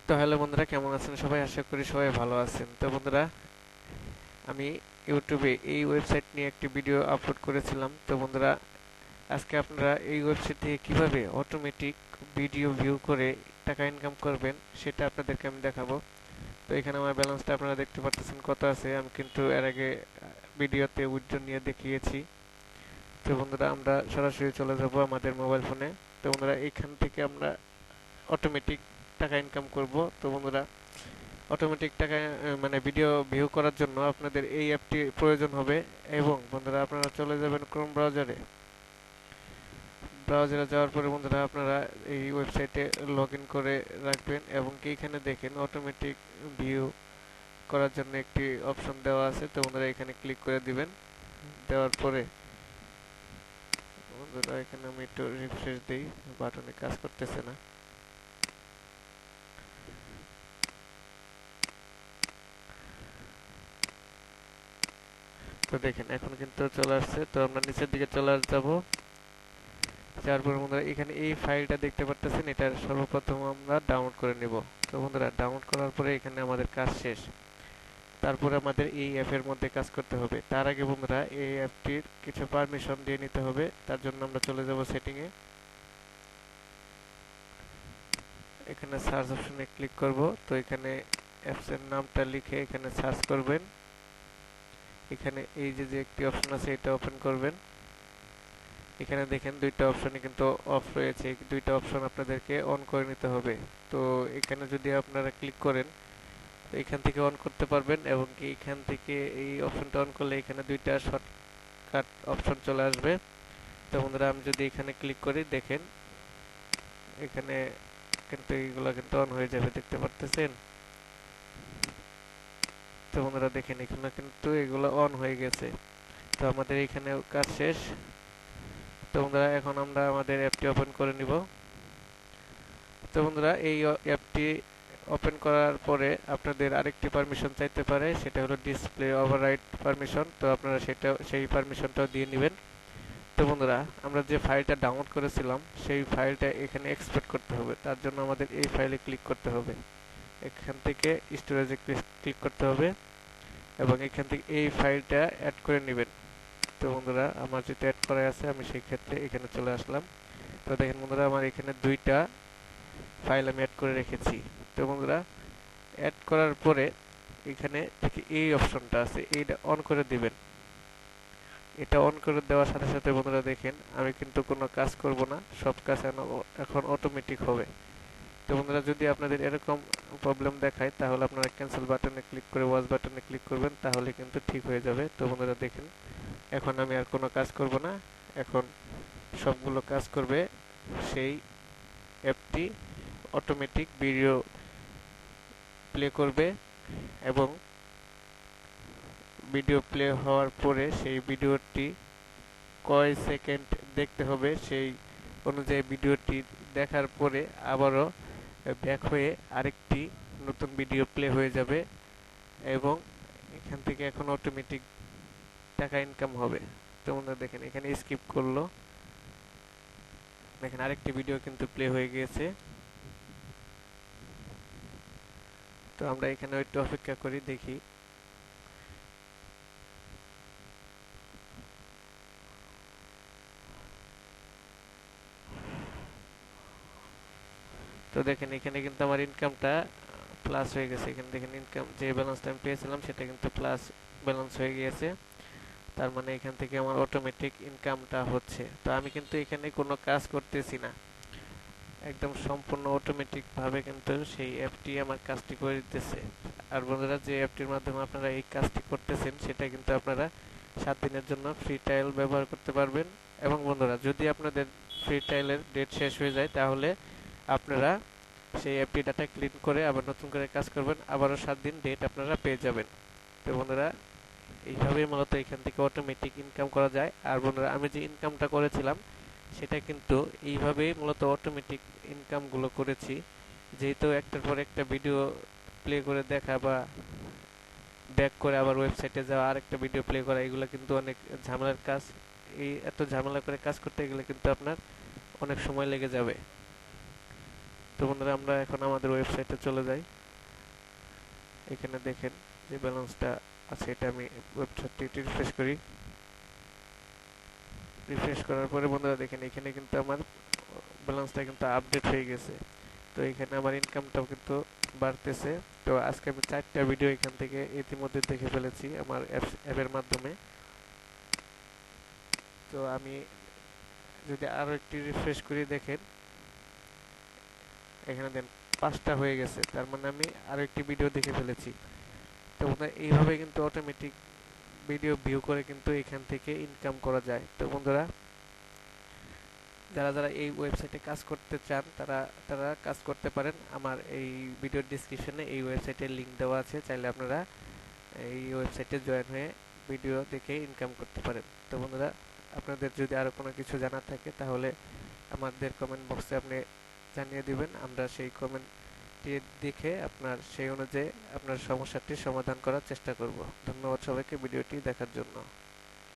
তো হ্যালো বন্ধুরা, কেমন আছেন সবাই? আশা করি সবাই ভালো আছেন। তো বন্ধুরা, আমি ইউটিউবে এই ওয়েবসাইট নিয়ে একটি ভিডিও আপলোড করেছিলাম। তো বন্ধুরা, আজকে আপনারা এই ওয়েবসাইট থেকে কিভাবে অটোমেটিক ভিডিও ভিউ করে টাকা ইনকাম করবেন সেটা আপনাদেরকে আমি দেখাবো। তো এখানে আমার ব্যালেন্সটা আপনারা দেখতে পাচ্ছেন কত আছে। আমি কিন্তু এর আগে ভিডিওতে উইথড্র নিয়ে দেখিয়েছি। তো বন্ধুরা, আমরা সরাসরি চলে যাব আমাদের মোবাইল ফোনে। তো বন্ধুরা, এইখান থেকে আমরা অটোমেটিক টাকা ইনকাম করব। তো বন্ধুরা, অটোমেটিক টাকা মানে ভিডিও ভিউ করার জন্য আপনাদের এই অ্যাপটি প্রয়োজন হবে। এবং বন্ধুরা, আপনারা চলে যাবেন ক্রোম ব্রাউজারে যাওয়ার পরে বন্ধুরা আপনারা এই ওয়েবসাইটে লগ ইন করে রাখবেন এবং কি এখানে দেখেন অটোমেটিক ভিউ করার জন্য একটি অপশন দেওয়া আছে। তো বন্ধুরা, এখানে ক্লিক করে দিবেন। দেওয়ার পরে বন্ধুরা, এখানে আমি একটু রিফ্রেশ দিই, বাটনে কাজ করতেছে না। তো দেখেন এখন কিন্তু চলে আসছে। তো আমরা নিচের দিকে চলে যাব। তারপর বন্ধুরা, এখানে এই ফাইলটা দেখতে পারতেছেন, এটা সর্বপ্রথম আমরা ডাউনলোড করে নেব। তো বন্ধুরা, ডাউনলোড করার পরে এখানে আমাদের কাজ শেষ। তারপরে আমাদের এই অ্যাপের মধ্যে কাজ করতে হবে। তার আগে বন্ধুরা, এই অ্যাপটির কিছু পারমিশন দিয়ে নিতে হবে। তার জন্য আমরা চলে যাব সেটিংয়ে। এখানে সার্চ অপশনে ক্লিক করব। তো এখানে অ্যাপসের নামটা লিখে এখানে সার্চ করবেন। এখানে এই যে একটি অপশন আছে, এটা ওপেন করবেন। এখানে দেখেন দুইটা অপশনই কিন্তু অফ রয়েছে। এই দুইটা অপশন আপনাদেরকে অন করে নিতে হবে। তো এখানে যদি আপনারা ক্লিক করেন, তো এখান থেকে অন করতে পারবেন এবং কি এখান থেকে এই অপশনটা অন করলে এখানে দুইটা শর্টকাট অপশন চলে আসবে। তো বন্ধুরা, আমি যদি এখানে ক্লিক করি, দেখেন এখানে কিন্তু এইগুলো কিন্তু অন হয়ে যাবে, দেখতে পারতেছেন। তো বন্ধুরা দেখেন, এখানে কিন্তু এগুলো অন হয়ে গেছে। তো আমাদের এখানে কাজ শেষ। তো বন্ধুরা, এখন আমরা আমাদের অ্যাপটি ওপেন করে নিব। তো বন্ধুরা, এই অ্যাপটি ওপেন করার পরে আপনাদের আরেকটি পারমিশন চাইতে পারে, সেটা হলো ডিসপ্লে ওভাররাইড পারমিশন। তো আপনারা সেই পারমিশনটাও দিয়ে নেবেন। তো বন্ধুরা, আমরা যে ফাইলটা ডাউনলোড করেছিলাম সেই ফাইলটা এখানে এক্সপোর্ট করতে হবে। তার জন্য আমাদের এই ফাইলে ক্লিক করতে হবে। এখান থেকে স্টোরেজে ক্লিক করতে হবে এবং এখান থেকে এই ফাইলটা অ্যাড করে নেবেন। তো বন্ধুরা, আমার যেটা অ্যাড করা আছে আমি সেই ক্ষেত্রে এখানে চলে আসলাম। তো দেখেন বন্ধুরা, আমার এখানে দুইটা ফাইল আমি অ্যাড করে রেখেছি। তো বন্ধুরা, অ্যাড করার পরে এখানে থেকে এই অপশনটা আছে, এইটা অন করে দিবেন। এটা অন করে দেওয়ার সাথে সাথে বন্ধুরা দেখেন, আমি কিন্তু কোনো কাজ করব না, সব কাজ এখন অটোমেটিক হবে। তো বন্ধুরা, যদি আপনাদের এরকম প্রবলেম দেখায় তাহলে আপনারা ক্যান্সেল বাটনে ক্লিক করে ওয়াচ বাটনে ক্লিক করবেন, তাহলে কিন্তু ঠিক হয়ে যাবে। তো বন্ধুরা দেখেন, এখন আমি আর কোনো কাজ করব না, এখন সবগুলো কাজ করবে সেই অ্যাপটি। অটোমেটিক ভিডিও প্লে করবে এবং ভিডিও প্লে হওয়ার পরে সেই ভিডিওটি কয় সেকেন্ড দেখতে হবে সেই অনুযায়ী ভিডিওটি দেখার পরে আবারও ব্যাক হয়ে আরেকটি নতুন ভিডিও প্লে হয়ে যাবে এবং এখান থেকে এখন অটোমেটিক টাকা ইনকাম হবে। তো বন্ধুরা দেখেন, এখানে স্কিপ করলো, দেখেন আরেকটি ভিডিও কিন্তু প্লে হয়ে গিয়েছে। তো আমরা এখানে একটু অপেক্ষা করি, দেখি। তো দেখেন, এখানে কিন্তু আমার ইনকামটা প্লাস হয়ে গেছে। এখানে দেখেন ইনকাম যে ব্যালেন্সটা আমি পেয়েছিলাম সেটা কিন্তু প্লাস ব্যালেন্স হয়ে গিয়েছে। তার মানে এখান থেকে আমার অটোমেটিক ইনকামটা হচ্ছে। তো আমি কিন্তু এখানে কোনো কাজ করতেছি না, একদম সম্পূর্ণ অটোমেটিক ভাবে কিন্তু সেই অ্যাপটি আমার কাজটি করে দিতেছে। আর বন্ধুরা, যে অ্যাপটির মাধ্যমে আপনারা এই কাজটি করতেছেন সেটা কিন্তু আপনারা 7 দিনের জন্য ফ্রি ট্রায়াল ব্যবহার করতে পারবেন। এবং বন্ধুরা, যদি আপনাদের ফ্রি ট্রায়ালের ডেট শেষ হয়ে যায় তাহলে আপনারা সেই অ্যাপটি ডাটা ক্লিন করে আবার নতুন করে কাজ করবেন, আবারও 7 দিন ডেট আপনারা পেয়ে যাবেন। তো বন্ধুরা, এইভাবেই মূলত এখান থেকে অটোমেটিক ইনকাম করা যায়। আর বন্ধুরা, আমি যে ইনকামটা করেছিলাম সেটা কিন্তু এইভাবেই মূলত অটোমেটিক ইনকামগুলো করেছি। যেহেতু একটার পর একটা ভিডিও প্লে করে দেখা বা ব্যাক করে আবার ওয়েবসাইটে যাওয়া আর একটা ভিডিও প্লে করা, এগুলো কিন্তু অনেক ঝামেলার কাজ। এই এত ঝামেলা করে কাজ করতে গেলে কিন্তু আপনার অনেক সময় লেগে যাবে। তো বন্ধুরা আমরা এখন আমাদের ওয়েবসাইটে চলে যাই। এখানে দেখেন যে ব্যালেন্সটা আছে, এটা আমি ওয়েবসাইটটি রিফ্রেশ করি। রিফ্রেশ করার পরে বন্ধুরা দেখেন এখানে কিন্তু আমার ব্যালেন্সটা কিন্তু আপডেট হয়ে গেছে। তো এখানে আমার ইনকামটাও কিন্তু বাড়তেছে। তো আজকে আমি 4টা ভিডিও এখান থেকে ইতিমধ্যে দেখে ফেলেছি আমার অ্যাপের মাধ্যমে। তো আমি যদি আরো একটি রিফ্রেশ করি, দেখেন এখানে দেন 5টা হয়ে গেছে, তার মানে আমি আরো একটি ভিডিও দেখে ফেলেছি। তো বন্ধুরা এইভাবে কিন্তু অটোমেটিক ভিডিও ভিউ করে কিন্তু এখান থেকে ইনকাম করা যায়। তো বন্ধুরা যারা যারা এই ওয়েবসাইটে কাজ করতে চান তারা তারা কাজ করতে পারেন। আমার এই ভিডিওর ডিসক্রিপশনে এই ওয়েবসাইটের লিংক দেওয়া আছে, চাইলে আপনারা এই ওয়েবসাইটে জয়েন হয়ে ভিডিও দেখে ইনকাম করতে পারেন। তো বন্ধুরা আপনাদের যদি আরও কোনো কিছু জানার থাকে তাহলে আমাদের কমেন্ট বক্সে আপনি জানিয়ে দিবেন, আমরা সেই কমেন্টটি দেখে আপনার সেই অনুযায়ী আপনার সমস্যাটির সমাধান করার চেষ্টা করব। ধন্যবাদ সবাইকে ভিডিওটি দেখার জন্য।